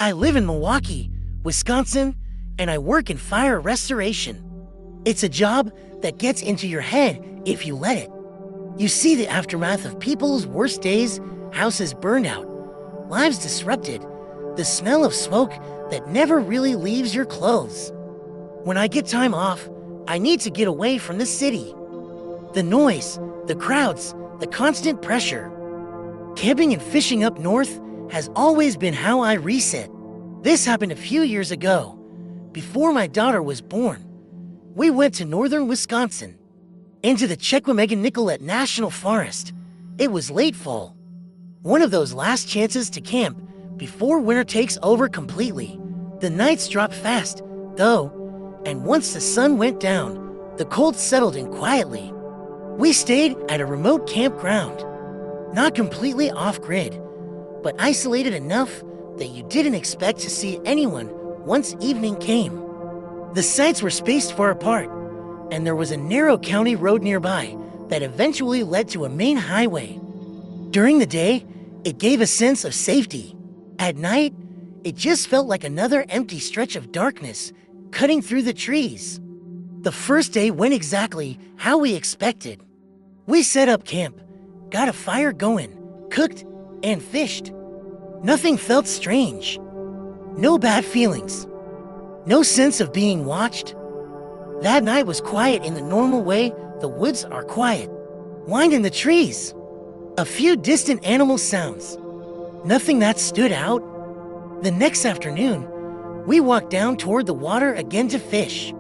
I live in Milwaukee, Wisconsin, and I work in fire restoration. It's a job that gets into your head if you let it. You see the aftermath of people's worst days, houses burned out, lives disrupted, the smell of smoke that never really leaves your clothes. When I get time off, I need to get away from the city. The noise, the crowds, the constant pressure. Camping and fishing up north has always been how I reset. This happened a few years ago, before my daughter was born. We went to northern Wisconsin, into the Chequamegon-Nicolet National Forest. It was late fall, one of those last chances to camp before winter takes over completely. The nights dropped fast, though, and once the sun went down, the cold settled in quietly. We stayed at a remote campground, not completely off-grid, but isolated enough that you didn't expect to see anyone once evening came. The sites were spaced far apart, and there was a narrow county road nearby that eventually led to a main highway. During the day, it gave a sense of safety. At night, it just felt like another empty stretch of darkness cutting through the trees. The first day went exactly how we expected. We set up camp, got a fire going, cooked, and fished. Nothing felt strange. No bad feelings. No sense of being watched. That night was quiet in the normal way the woods are quiet. Wind in the trees. A few distant animal sounds. Nothing that stood out. The next afternoon, we walked down toward the water again to fish.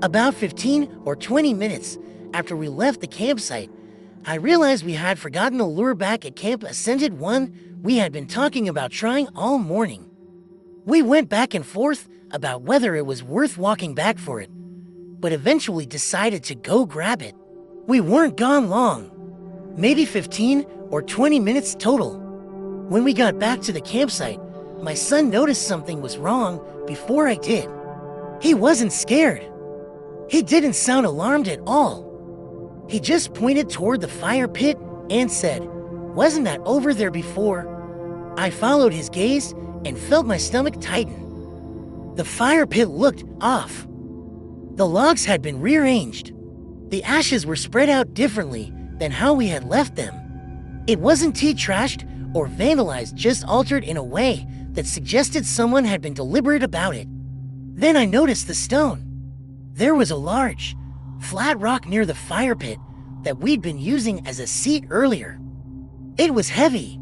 About 15 or 20 minutes after we left the campsite, I realized we had forgotten a lure back at Camp Ascended, one we had been talking about trying all morning. We went back and forth about whether it was worth walking back for it, but eventually decided to go grab it. We weren't gone long, maybe 15 or 20 minutes total. When we got back to the campsite, my son noticed something was wrong before I did. He wasn't scared. He didn't sound alarmed at all. He just pointed toward the fire pit and said, "Wasn't that over there before?" I followed his gaze and felt my stomach tighten. The fire pit looked off. The logs had been rearranged. The ashes were spread out differently than how we had left them. It wasn't trashed or vandalized, just altered in a way that suggested someone had been deliberate about it. Then I noticed the stone. There was a large, flat rock near the fire pit that we'd been using as a seat earlier. It was heavy,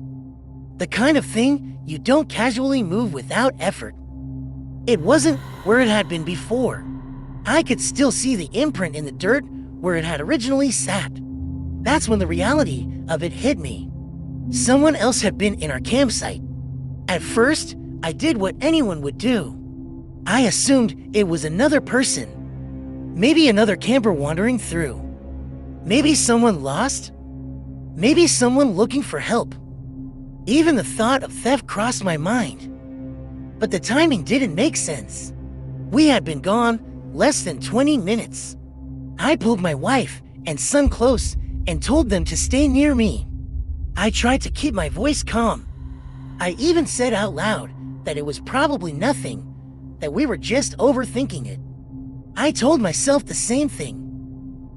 the kind of thing you don't casually move without effort. It wasn't where it had been before. I could still see the imprint in the dirt where it had originally sat. That's when the reality of it hit me. Someone else had been in our campsite. At first, I did what anyone would do. I assumed it was another person. Maybe another camper wandering through. Maybe someone lost. Maybe someone looking for help. Even the thought of theft crossed my mind. But the timing didn't make sense. We had been gone less than 20 minutes. I pulled my wife and son close and told them to stay near me. I tried to keep my voice calm. I even said out loud that it was probably nothing, that we were just overthinking it. I told myself the same thing.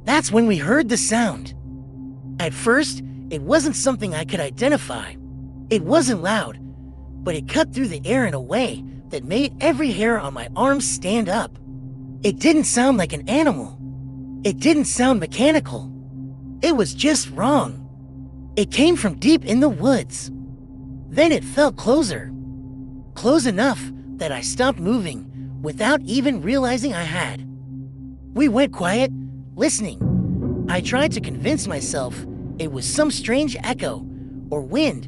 That's when we heard the sound. At first, it wasn't something I could identify. It wasn't loud, but it cut through the air in a way that made every hair on my arm stand up. It didn't sound like an animal. It didn't sound mechanical. It was just wrong. It came from deep in the woods. Then it felt closer. Close enough that I stopped moving without even realizing I had. We went quiet, listening. I tried to convince myself it was some strange echo, or wind,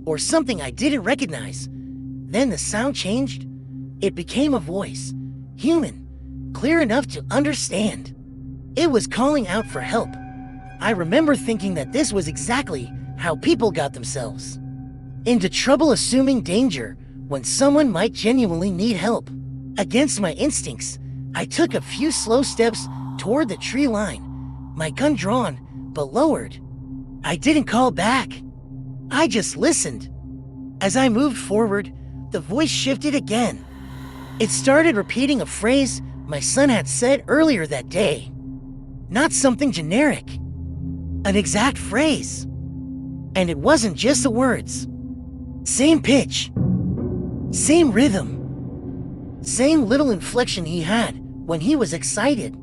or something I didn't recognize. Then the sound changed. It became a voice, human, clear enough to understand. It was calling out for help. I remember thinking that this was exactly how people got themselves into trouble, assuming danger when someone might genuinely need help. Against my instincts, I took a few slow steps toward the tree line, my gun drawn but lowered. I didn't call back. I just listened. As I moved forward, the voice shifted again. It started repeating a phrase my son had said earlier that day. Not something generic. An exact phrase. And it wasn't just the words. Same pitch. Same rhythm. Same little inflection he had when he was excited.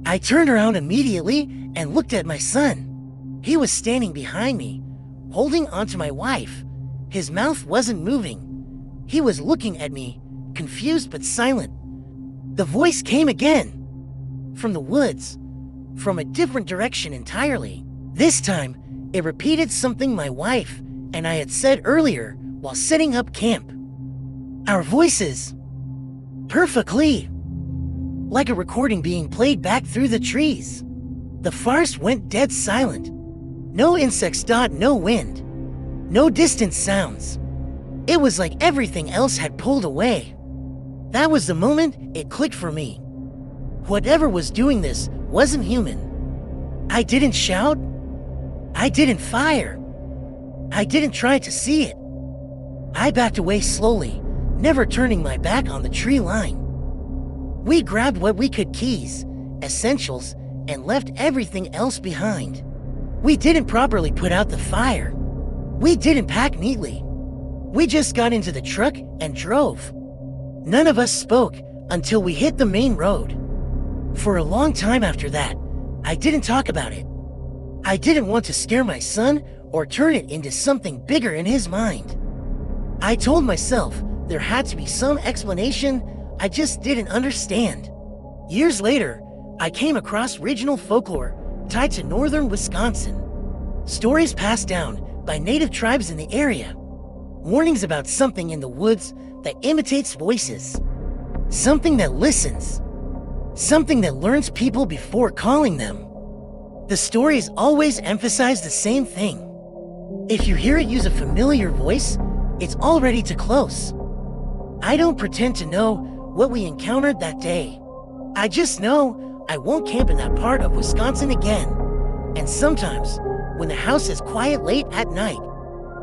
I turned around immediately and looked at my son. He was standing behind me, holding onto my wife. His mouth wasn't moving. He was looking at me, confused but silent. The voice came again. From the woods. From a different direction entirely. This time, it repeated something my wife and I had said earlier while setting up camp. Our voices. Perfectly. Like a recording being played back through the trees. The forest went dead silent. No insects, no wind. No distant sounds. It was like everything else had pulled away. That was the moment it clicked for me. Whatever was doing this wasn't human. I didn't shout. I didn't fire. I didn't try to see it. I backed away slowly, never turning my back on the tree line. We grabbed what we could, keys, essentials, and left everything else behind. We didn't properly put out the fire. We didn't pack neatly. We just got into the truck and drove. None of us spoke until we hit the main road. For a long time after that, I didn't talk about it. I didn't want to scare my son or turn it into something bigger in his mind. I told myself there had to be some explanation I just didn't understand. Years later, I came across regional folklore tied to northern Wisconsin. Stories passed down by native tribes in the area. Warnings about something in the woods that imitates voices. Something that listens. Something that learns people before calling them. The stories always emphasize the same thing. If you hear it use a familiar voice, it's already too close. I don't pretend to know what we encountered that day. I just know I won't camp in that part of Wisconsin again. And sometimes, when the house is quiet late at night,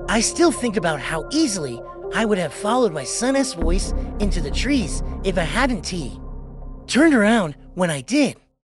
I still think about how easily I would have followed my son's voice into the trees if I hadn't turned around when I did.